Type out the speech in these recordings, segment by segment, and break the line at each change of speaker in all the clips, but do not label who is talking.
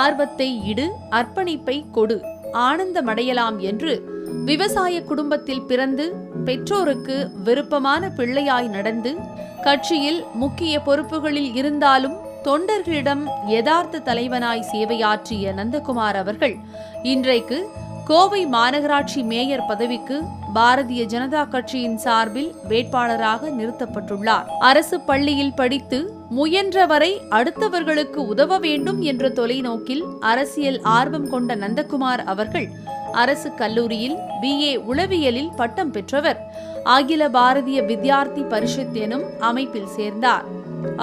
ஆர்வத்தை இடு, அர்ப்பணிப்பை கொடு, ஆனந்தமடையலாம் என்று விவசாய குடும்பத்தில் பிறந்து பெற்றோருக்கு விருப்பமான பிள்ளையாய் நடந்து கட்சியில் முக்கிய பொறுப்புகளில் இருந்தாலும் தொண்டர்களிடம் யதார்த்த தலைவனாய் சேவையாற்றிய நந்தகுமார் அவர்கள் இன்றைக்கு கோவை மாநகராட்சி மேயர் பதவிக்கு பாரதிய ஜனதா கட்சியின் சார்பில் வேட்பாளராக நிறுத்தப்பட்டுள்ளார். அரசு பள்ளியில் படித்து முயன்றவரை அடுத்தவர்களுக்கு உதவ வேண்டும் என்ற தொலைநோக்கில் அரசியல் ஆர்வம் கொண்ட நந்தகுமார் அவர்கள் அரசு கல்லூரியில் BA உளவியலில் பட்டம் பெற்றவர். அகில பாரதிய வித்யார்த்தி பரிஷத் எனும் அமைப்பில் சேர்ந்தார்.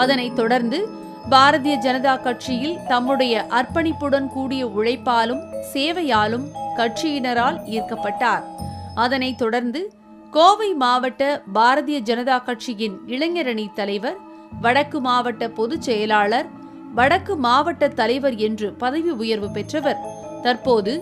அதனைத் தொடர்ந்து பாரதிய ஜனதா கட்சியில் தம்முடைய அர்ப்பணிப்புடன் கூடிய உழைப்பாலும் சேவையாலும் கட்சியினரால் ஈர்க்கப்பட்டார். அதனைத் தொடர்ந்து கோவை மாவட்ட பாரதிய ஜனதா கட்சியின் இளைஞரணி தலைவர், வடக்கு மாவட்ட பொதுச் செயலாளர், வடக்கு மாவட்ட தலைவர் என்று பதவி உயர்வு பெற்றவர். தற்போது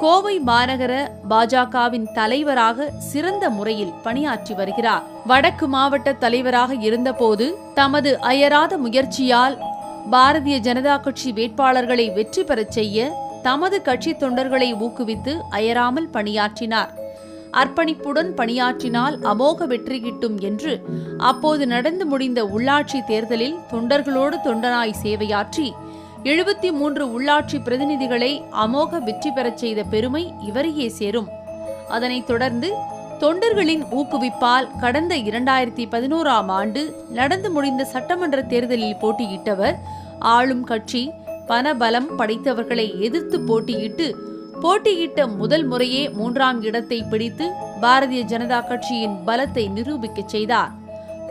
கோவை மாநகர பாஜகவின் தலைவராக சிறந்த முறையில் பணியாற்றி வருகிறார். வடக்கு மாவட்ட தலைவராக இருந்தபோது தமது அயராத முயற்சியால் பாரதிய ஜனதா கட்சி வேட்பாளர்களை வெற்றி பெறச் செய்ய தமது கட்சி தொண்டர்களை ஊக்குவித்து அயராமல் பணியாற்றினார். அர்ப்பணிப்புடன் பணியாற்றினால் அமோக வெற்றி கிட்டும் என்று அப்போது நடந்து முடிந்த உள்ளாட்சி தேர்தலில் தொண்டர்களோடு தொண்டனாய் சேவையாற்றி 73 உள்ளாட்சி பிரதிநிதிகளை அமோக வெற்றி பெறச் செய்த பெருமை இவரையே சேரும். அதனைத் தொடர்ந்து தொண்டர்களின் ஊக்குவிப்பால் கடந்த 2011ஆம் ஆண்டு நடந்து முடிந்த சட்டமன்ற தேர்தலில் போட்டியிட்டவர் ஆளும் கட்சி பணபலம் படைத்தவர்களை எதிர்த்து போட்டியிட்ட முதல் முறையே 3ஆம் இடத்தை பிடித்து பாரதிய ஜனதா கட்சியின் பலத்தை நிரூபிக்கச் செய்தார்.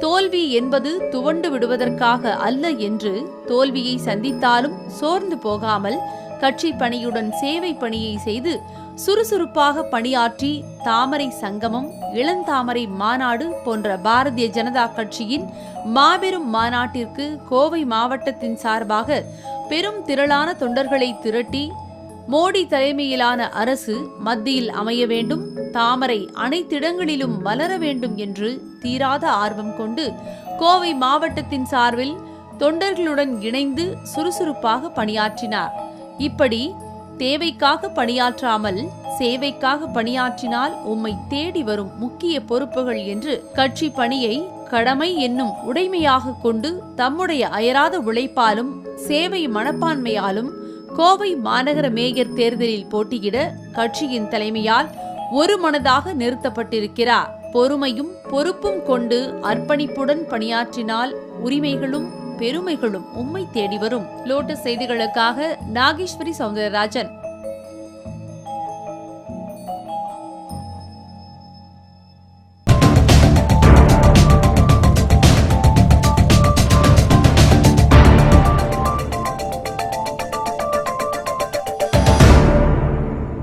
தோல்வி என்பது துவண்டு விடுவதற்காக அல்ல என்று தோல்வியை சந்தித்தாலும் சோர்ந்து போகாமல் கட்சி பணியுடன் சேவை பணியை செய்து சுறுசுறுப்பாக பணியாற்றி தாமரை சங்கமம், இளந்தாமரை மாநாடு போன்ற பாரதிய ஜனதா கட்சியின் மாபெரும் மாநாட்டிற்கு கோவை மாவட்டத்தின் சார்பாக பெரும் திரளான தொண்டர்களை திரட்டி மோடி தலைமையிலான அரசு மத்தியில் அமைய வேண்டும், தாமரை அனைத்திடங்களிலும் மலர வேண்டும் என்று தீராத ஆர்வம் கொண்டு கோவை மாவட்டத்தின் சார்பில் தொண்டர்களுடன் இணைந்து சுறுசுறுப்பாக பணியாற்றினார். இப்படி தேவைக்காக பணியாற்றாமல் சேவைக்காக பணியாற்றினால் உம்மை தேடி வரும் முக்கிய பொறுப்புகள் என்று கட்சி பணியை கடமை என்னும் உடைமையாக கொண்டு தம்முடைய அயராத உழைப்பாலும் சேவை மனப்பான்மையாலும் கோவை மாநகர மேயர் தேர்தலில் போட்டியிட கட்சியின் தலைமையால் ஒரு மனதாக நிறுத்தப்பட்டிருக்கிறார். பொறுமையும் பொறுப்பும் கொண்டு அர்ப்பணிப்புடன் பணியாற்றினால் உரிமைகளும் பெருமைகளும் உம்மை தேடி வரும். லோட்டஸ் செய்திகளுக்காக நாகேஸ்வரி சௌந்தரராஜன்.